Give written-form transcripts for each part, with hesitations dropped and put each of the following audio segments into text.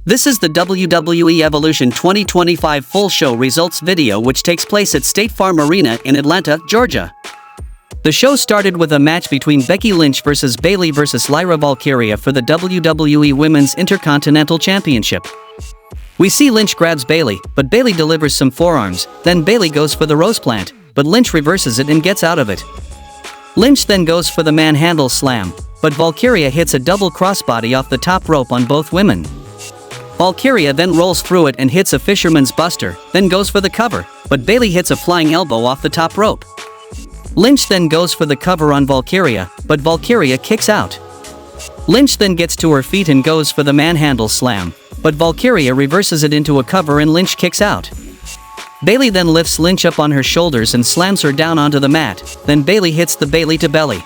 This is the WWE Evolution 2025 full show results video, which takes place at State Farm Arena in Atlanta, Georgia. The show started with a match between Becky Lynch vs. Bayley vs. Lyra Valkyria for the WWE Women's Intercontinental Championship. We see Lynch grabs Bayley, but Bayley delivers some forearms, then Bayley goes for the rose plant, but Lynch reverses it and gets out of it. Lynch then goes for the manhandle slam, but Valkyria hits a double crossbody off the top rope on both women. Valkyria then rolls through it and hits a fisherman's buster, then goes for the cover, but Bayley hits a flying elbow off the top rope. Lynch then goes for the cover on Valkyria, but Valkyria kicks out. Lynch then gets to her feet and goes for the manhandle slam, but Valkyria reverses it into a cover and Lynch kicks out. Bayley then lifts Lynch up on her shoulders and slams her down onto the mat, then Bayley hits the Bayley to belly.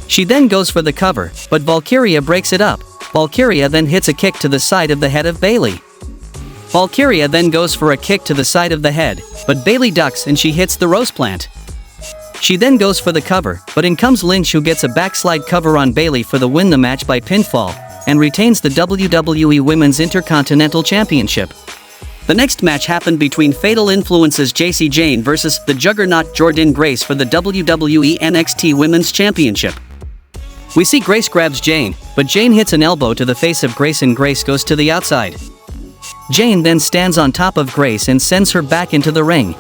She then goes for the cover, but Valkyria breaks it up. Valkyria then hits a kick to the side of the head of Bayley. Valkyria then goes for a kick to the side of the head, but Bayley ducks and she hits the rose plant. She then goes for the cover, but in comes Lynch, who gets a backslide cover on Bayley for the win the match by pinfall, and retains the WWE Women's Intercontinental Championship. The next match happened between Fatal Influence's Jacy Jayne vs. the Juggernaut Jordynne Grace for the WWE NXT Women's Championship. We see Grace grabs Jayne, but Jayne hits an elbow to the face of Grace and Grace goes to the outside. Jayne then stands on top of Grace and sends her back into the ring.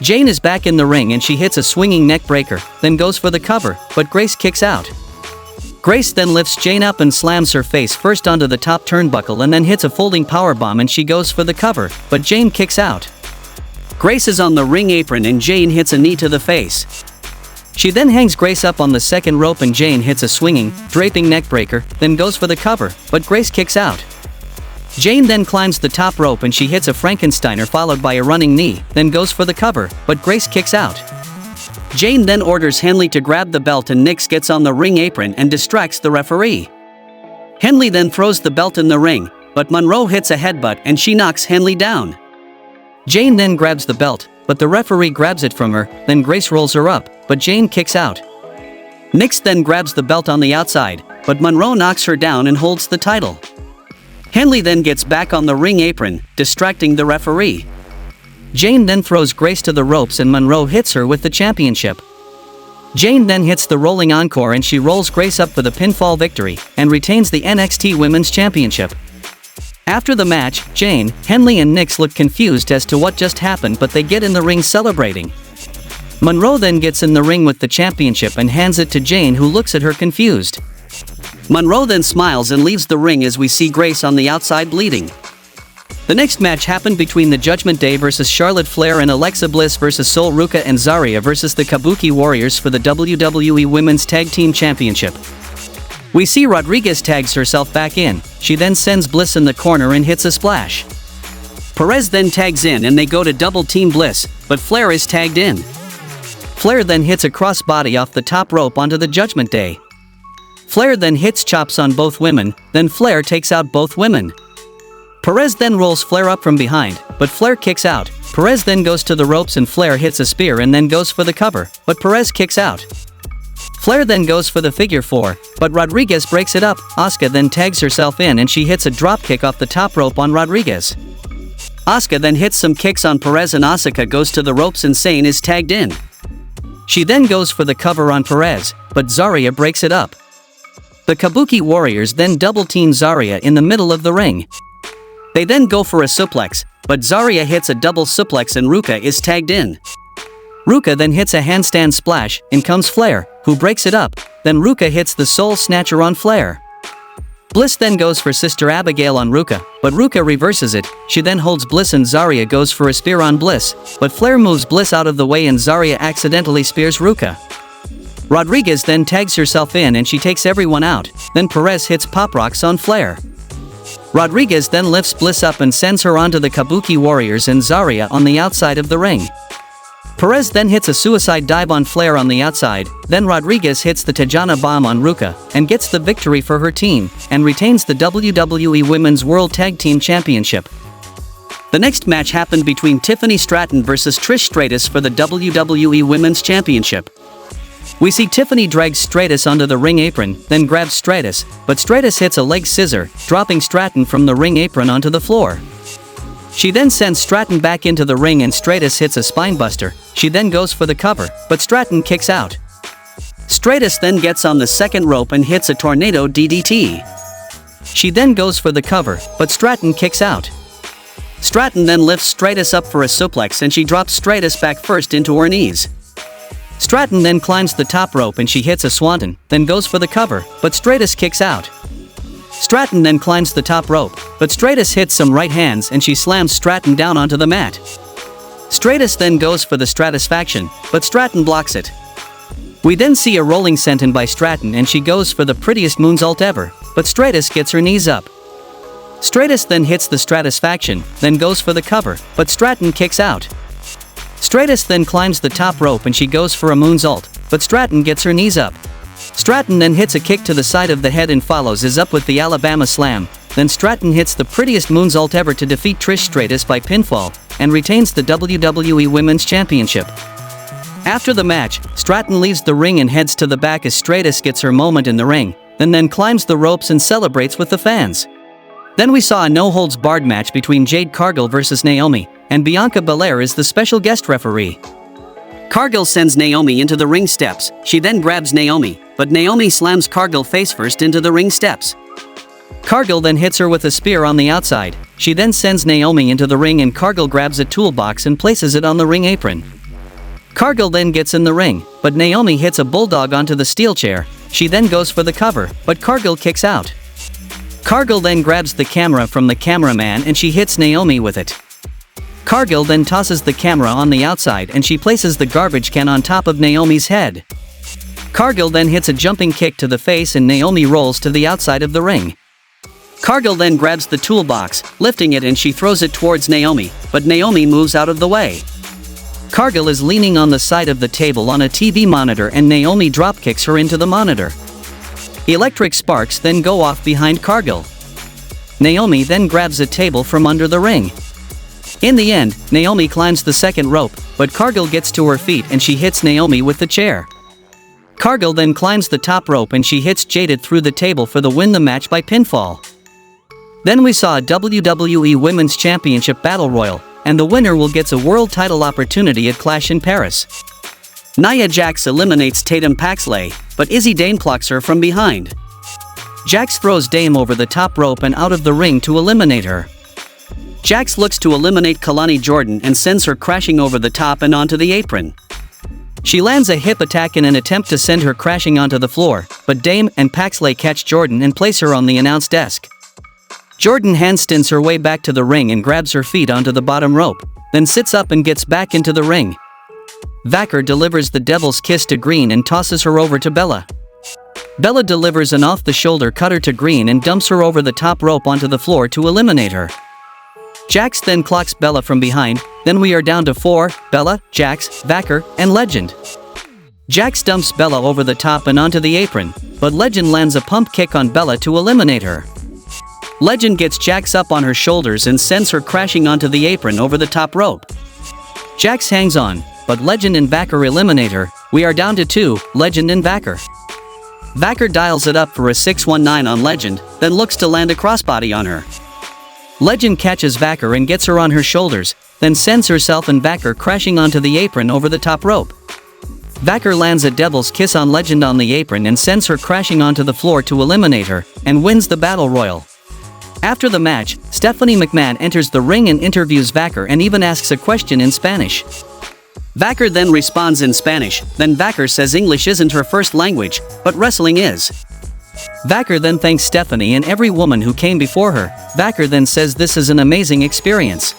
Jayne is back in the ring and she hits a swinging neck breaker, then goes for the cover, but Grace kicks out. Grace then lifts Jayne up and slams her face first onto the top turnbuckle and then hits a folding powerbomb and she goes for the cover, but Jayne kicks out. Grace is on the ring apron and Jayne hits a knee to the face. She then hangs Grace up on the second rope and Jayne hits a swinging, draping neckbreaker, then goes for the cover, but Grace kicks out. Jayne then climbs the top rope and she hits a Frankensteiner followed by a running knee, then goes for the cover, but Grace kicks out. Jayne then orders Henley to grab the belt and Nyx gets on the ring apron and distracts the referee. Henley then throws the belt in the ring, but Monroe hits a headbutt and she knocks Henley down. Jayne then grabs the belt, but the referee grabs it from her, then Grace rolls her up, but Jayne kicks out. Nyx then grabs the belt on the outside, but Monroe knocks her down and holds the title. Henley then gets back on the ring apron, distracting the referee. Jayne then throws Grace to the ropes and Monroe hits her with the championship. Jayne then hits the rolling encore and she rolls Grace up for the pinfall victory, and retains the NXT Women's Championship. After the match, Jayne, Henley and Nyx look confused as to what just happened, but they get in the ring celebrating. Monroe then gets in the ring with the championship and hands it to Jayne, who looks at her confused. Monroe then smiles and leaves the ring as we see Grace on the outside bleeding. The next match happened between the Judgment Day vs. Charlotte Flair and Alexa Bliss vs. Sol Ruca and Zarya vs. the Kabuki Warriors for the WWE Women's Tag Team Championship. We see Rodriguez tags herself back in. She then sends Bliss in the corner and hits a splash. Perez then tags in and they go to double team Bliss, but Flair is tagged in. Flair then hits a crossbody off the top rope onto the Judgment Day. Flair then hits chops on both women, then Flair takes out both women. Perez then rolls Flair up from behind, but Flair kicks out. Perez then goes to the ropes and Flair hits a spear and then goes for the cover, but Perez kicks out. Flair then goes for the figure four, but Rodriguez breaks it up. Asuka then tags herself in and she hits a dropkick off the top rope on Rodriguez. Asuka then hits some kicks on Perez and Asuka goes to the ropes and Sane is tagged in. She then goes for the cover on Perez, but Zarya breaks it up. The Kabuki Warriors then double team Zarya in the middle of the ring. They then go for a suplex, but Zarya hits a double suplex and Ruca is tagged in. Ruca then hits a handstand splash, in comes Flair, who breaks it up, then Ruca hits the Soul Snatcher on Flair. Bliss then goes for Sister Abigail on Ruca, but Ruca reverses it. She then holds Bliss and Zarya goes for a spear on Bliss, but Flair moves Bliss out of the way and Zarya accidentally spears Ruca. Rodriguez then tags herself in and she takes everyone out, then Perez hits Pop Rocks on Flair. Rodriguez then lifts Bliss up and sends her onto the Kabuki Warriors and Zarya on the outside of the ring. Perez then hits a suicide dive on Flair on the outside, then Rodriguez hits the Tajana Bomb on Ruca, and gets the victory for her team, and retains the WWE Women's World Tag Team Championship. The next match happened between Tiffany Stratton vs. Trish Stratus for the WWE Women's Championship. We see Tiffany drag Stratus onto the ring apron, then grabs Stratus, but Stratus hits a leg scissor, dropping Stratton from the ring apron onto the floor. She then sends Stratton back into the ring and Stratus hits a spinebuster. She then goes for the cover, but Stratton kicks out. Stratus then gets on the second rope and hits a tornado DDT. She then goes for the cover, but Stratton kicks out. Stratton then lifts Stratus up for a suplex and she drops Stratus back first into her knees. Stratton then climbs the top rope and she hits a swanton, then goes for the cover, but Stratus kicks out. Stratton then climbs the top rope, but Stratus hits some right hands and she slams Stratton down onto the mat. Stratus then goes for the Stratusfaction, but Stratton blocks it. We then see a rolling senton by Stratton and she goes for the prettiest moonsault ever, but Stratus gets her knees up. Stratus then hits the Stratusfaction, then goes for the cover, but Stratton kicks out. Stratus then climbs the top rope and she goes for a moonsault, but Stratton gets her knees up. Stratton then hits a kick to the side of the head and follows is up with the Alabama Slam, then Stratton hits the prettiest moonsault ever to defeat Trish Stratus by pinfall, and retains the WWE Women's Championship. After the match, Stratton leaves the ring and heads to the back as Stratus gets her moment in the ring, and then climbs the ropes and celebrates with the fans. Then we saw a no-holds-barred match between Jade Cargill versus Naomi, and Bianca Belair is the special guest referee. Cargill sends Naomi into the ring steps. She then grabs Naomi, but Naomi slams Cargill face first into the ring steps. Cargill then hits her with a spear on the outside. She then sends Naomi into the ring and Cargill grabs a toolbox and places it on the ring apron. Cargill then gets in the ring, but Naomi hits a bulldog onto the steel chair. She then goes for the cover, but Cargill kicks out. Cargill then grabs the camera from the cameraman and she hits Naomi with it. Cargill then tosses the camera on the outside and she places the garbage can on top of Naomi's head. Cargill then hits a jumping kick to the face and Naomi rolls to the outside of the ring. Cargill then grabs the toolbox, lifting it and she throws it towards Naomi, but Naomi moves out of the way. Cargill is leaning on the side of the table on a TV monitor and Naomi dropkicks her into the monitor. Electric sparks then go off behind Cargill. Naomi then grabs a table from under the ring. In the end, Naomi climbs the second rope, but Cargill gets to her feet and she hits Naomi with the chair. Cargill then climbs the top rope and she hits Jaded through the table for the win the match by pinfall. Then we saw a WWE Women's Championship Battle Royal, and the winner will get a world title opportunity at Clash in Paris. Nia Jax eliminates Tatum Paxley, but Izzy Dame clocks her from behind. Jax throws Dame over the top rope and out of the ring to eliminate her. Jax looks to eliminate Kalani Jordan and sends her crashing over the top and onto the apron. She lands a hip attack in an attempt to send her crashing onto the floor, but Dame and Paxley catch Jordan and place her on the announce desk. Jordan handstands her way back to the ring and grabs her feet onto the bottom rope, then sits up and gets back into the ring. Vaquer delivers the Devil's Kiss to Green and tosses her over to Bella. Bella delivers an off-the-shoulder cutter to Green and dumps her over the top rope onto the floor to eliminate her. Jax then clocks Bella from behind, then we are down to 4, Bella, Jax, Vaquer, and Legend. Jax dumps Bella over the top and onto the apron, but Legend lands a pump kick on Bella to eliminate her. Legend gets Jax up on her shoulders and sends her crashing onto the apron over the top rope. Jax hangs on, but Legend and Vaquer eliminate her. We are down to 2, Legend and Vaquer. Vaquer dials it up for a 619 on Legend, then looks to land a crossbody on her. Legend catches Vaquer and gets her on her shoulders, then sends herself and Vaquer crashing onto the apron over the top rope. Vaquer lands a Devil's Kiss on Legend on the apron and sends her crashing onto the floor to eliminate her, and wins the Battle Royal. After the match, Stephanie McMahon enters the ring and interviews Vaquer and even asks a question in Spanish. Vaquer then responds in Spanish, then Vaquer says English isn't her first language, but wrestling is. Vaquer then thanks Stephanie and every woman who came before her. Vaquer then says this is an amazing experience.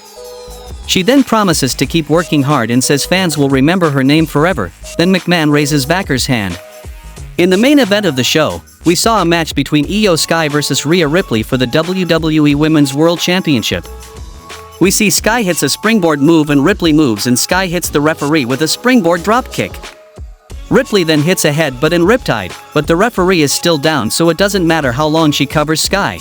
She then promises to keep working hard and says fans will remember her name forever. Then McMahon raises Vaquer's hand. In the main event of the show, we saw a match between Io Sky versus Rhea Ripley for the WWE Women's World Championship. We see Sky hits a springboard move and Ripley moves and Sky hits the referee with a springboard dropkick. Ripley then hits a head butt in Riptide, but the referee is still down so it doesn't matter how long she covers Sky.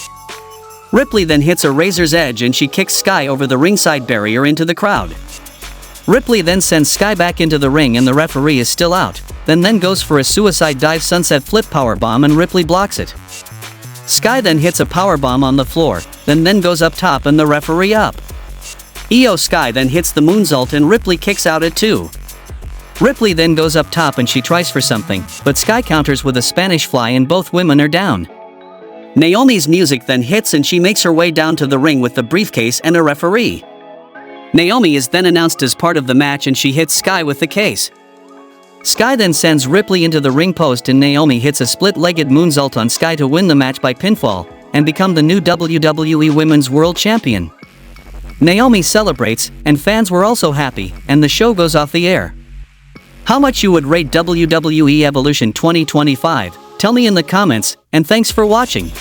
Ripley then hits a razor's edge and she kicks Sky over the ringside barrier into the crowd. Ripley then sends Sky back into the ring and the referee is still out. then goes for a suicide dive sunset flip powerbomb and Ripley blocks it. Sky then hits a powerbomb on the floor, then goes up top and the referee up. Io Sky then hits the moonsault and Ripley kicks out at 2. Ripley then goes up top and she tries for something, but Sky counters with a Spanish fly and both women are down. Naomi's music then hits and she makes her way down to the ring with the briefcase and a referee. Naomi is then announced as part of the match and she hits Sky with the case. Sky then sends Ripley into the ring post and Naomi hits a split-legged moonsault on Sky to win the match by pinfall and become the new WWE Women's World Champion. Naomi celebrates, and fans were also happy, and the show goes off the air. How much you would rate WWE Evolution 2025? Tell me in the comments, and thanks for watching.